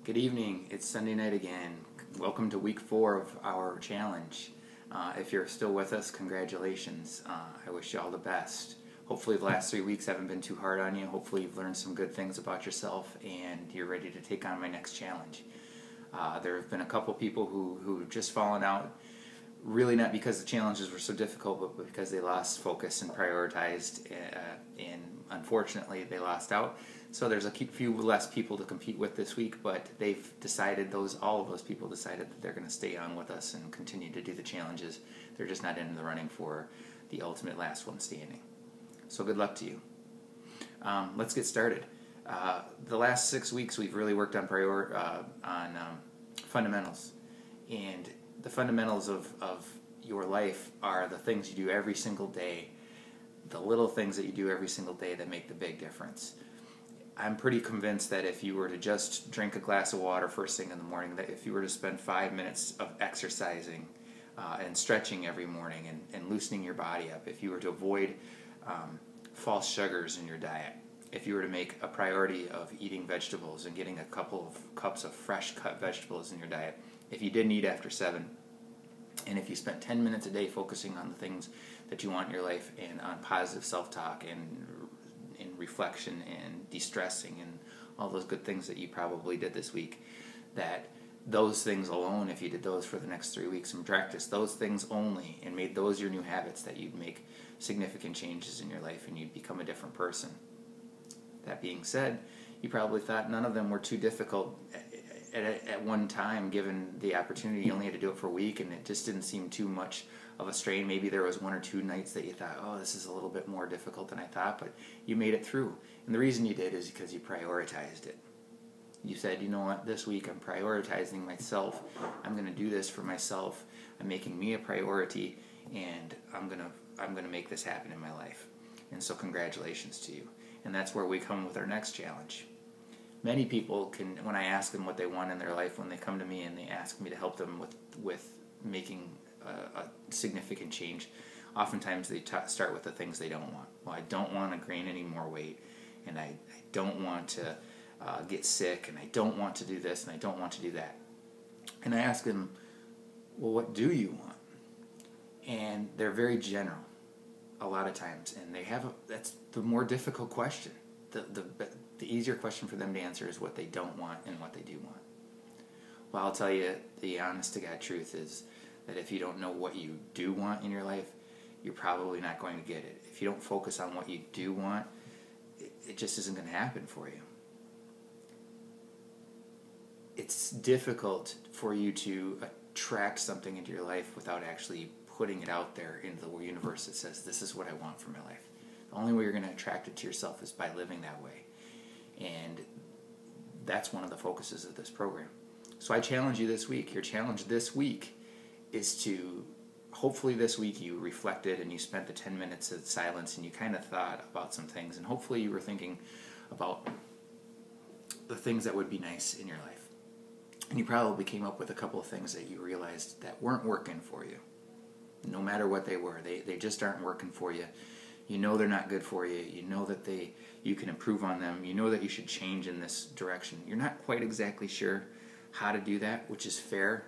Good evening. It's Sunday night again. Welcome to week 4 of our challenge. If you're still with us, congratulations. I wish you all the best. Hopefully the last 3 weeks haven't been too hard on you. Hopefully you've learned some good things about yourself and you're ready to take on my next challenge. There have been a couple people who've just fallen out, really not because the challenges were so difficult, but because they lost focus and prioritized, and unfortunately they lost out. So there's a few less people to compete with this week, but they've decided, all of those people decided that they're going to stay on with us and continue to do the challenges. They're just not in the running for the ultimate last one standing. So good luck to you. Let's get started. The last 6 weeks we've really worked on fundamentals, and the fundamentals of your life are the things you do every single day, the little things that you do every single day that make the big difference. I'm pretty convinced that if you were to just drink a glass of water first thing in the morning, that if you were to spend 5 minutes of exercising and stretching every morning and loosening your body up, if you were to avoid false sugars in your diet, if you were to make a priority of eating vegetables and getting a couple of cups of fresh cut vegetables in your diet, if you didn't eat after 7, and if you spent 10 minutes a day focusing on the things that you want in your life and on positive self-talk and reflection and de-stressing and all those good things that you probably did this week, that those things alone, if you did those for the next 3 weeks and practiced those things only and made those your new habits, that you'd make significant changes in your life and you'd become a different person. That being said, you probably thought none of them were too difficult at one time, given the opportunity. You only had to do it for a week and it just didn't seem too much of a strain. Maybe there was 1 or 2 nights that you thought, oh, this is a little bit more difficult than I thought, but you made it through. And the reason you did is because you prioritized it. You said, you know what, this week I'm prioritizing myself. I'm going to do this for myself. I'm making me a priority, and I'm going to make this happen in my life. And so congratulations to you. And that's where we come with our next challenge. Many people can, when I ask them what they want in their life, when they come to me and they ask me to help them with making a significant change, oftentimes they start with the things they don't want. Well, I don't want to gain any more weight, and I don't want to get sick, and I don't want to do this, and I don't want to do that. And I ask them, well, what do you want? And they're very general a lot of times, and that's the more difficult question. The easier question for them to answer is what they don't want and what they do want. Well, I'll tell you, the honest to God truth is that if you don't know what you do want in your life, you're probably not going to get it. If you don't focus on what you do want, it just isn't going to happen for you. It's difficult for you to attract something into your life without actually putting it out there into the universe that says, this is what I want for my life. The only way you're going to attract it to yourself is by living that way. And that's one of the focuses of this program. So I challenge you this week. Your challenge this week is to, hopefully this week you reflected and you spent the 10 minutes of silence and you kind of thought about some things, and hopefully you were thinking about the things that would be nice in your life. And you probably came up with a couple of things that you realized that weren't working for you. No matter what they were, they just aren't working for you. You know they're not good for you. You know that you can improve on them. You know that you should change in this direction. You're not quite exactly sure how to do that, which is fair.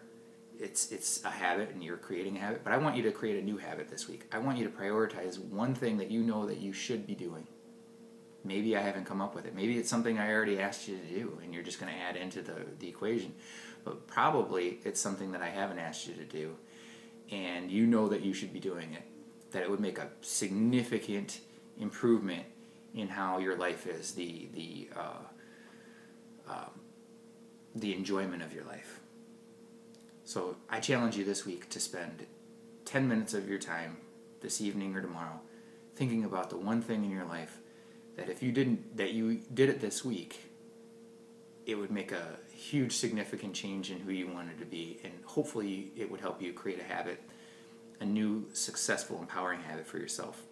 It's a habit, and you're creating a habit. But I want you to create a new habit this week. I want you to prioritize one thing that you know that you should be doing. Maybe I haven't come up with it. Maybe it's something I already asked you to do, and you're just going to add into the equation. But probably it's something that I haven't asked you to do, and you know that you should be doing it, that it would make a significant improvement in how your life is, the enjoyment of your life. So I challenge you this week to spend 10 minutes of your time this evening or tomorrow thinking about the one thing in your life that if you did it this week, it would make a huge significant change in who you wanted to be, and hopefully it would help you create a habit, a new successful empowering habit for yourself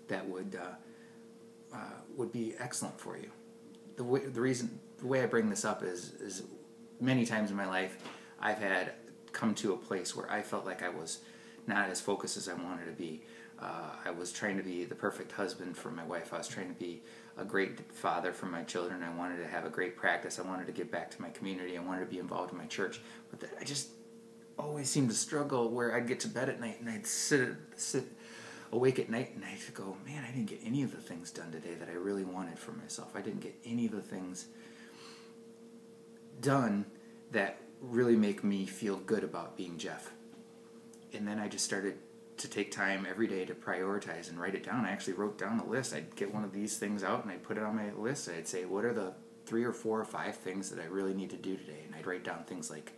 that would be excellent for you. The way I bring this up is many times in my life I've had come to a place where I felt like I was not as focused as I wanted to be. I was trying to be the perfect husband for my wife. I was trying to be a great father for my children. I wanted to have a great practice. I wanted to give back to my community. I wanted to be involved in my church. But I just always seemed to struggle where I'd get to bed at night and I'd sit awake at night and I'd go, man, I didn't get any of the things done today that I really wanted for myself. I didn't get any of the things done that really make me feel good about being Jeff. And then I just started to take time every day to prioritize and write it down. I actually wrote down a list. I'd get one of these things out and I'd put it on my list. I'd say, what are the 3 or 4 or 5 things that I really need to do today? And I'd write down things like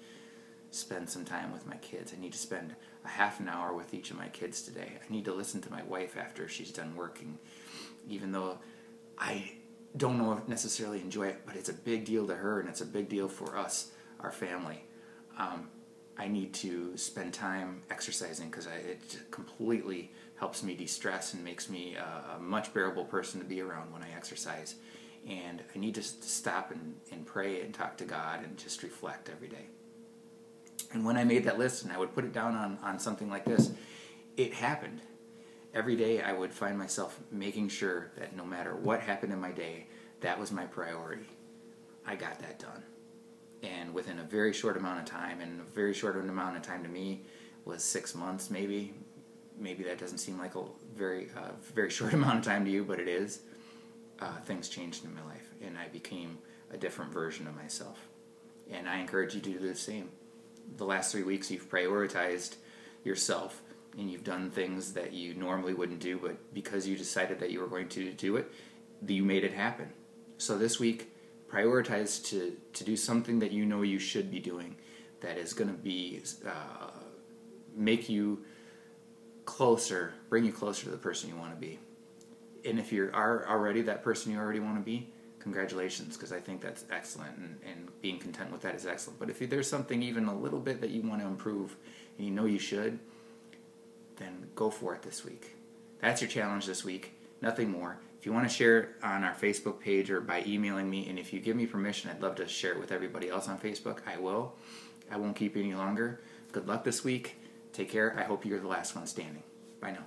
spend some time with my kids. I need to spend a half an hour with each of my kids today. I need to listen to my wife after she's done working, even though I don't know if necessarily enjoy it, but it's a big deal to her and it's a big deal for us, our family. I need to spend time exercising because it completely helps me de-stress and makes me a much bearable person to be around when I exercise. And I need to stop and pray and talk to God and just reflect every day. And when I made that list and I would put it down on something like this, it happened. Every day I would find myself making sure that no matter what happened in my day, that was my priority. I got that done. And within a very short amount of time, and a very short amount of time to me was 6 months maybe. Maybe that doesn't seem like a very short amount of time to you, but it is. Things changed in my life, and I became a different version of myself. And I encourage you to do the same. The last 3 weeks you've prioritized yourself, and you've done things that you normally wouldn't do, but because you decided that you were going to do it, you made it happen. So this week, prioritize to do something that you know you should be doing that is going to be make you closer, bring you closer to the person you want to be. And if you are already that person you already want to be, congratulations, because I think that's excellent, and being content with that is excellent. But if there's something even a little bit that you want to improve and you know you should, then go for it this week. That's your challenge this week, nothing more. If you want to share it on our Facebook page or by emailing me, and if you give me permission, I'd love to share it with everybody else on Facebook. I will. I won't keep you any longer. Good luck this week. Take care. I hope you're the last one standing. Bye now.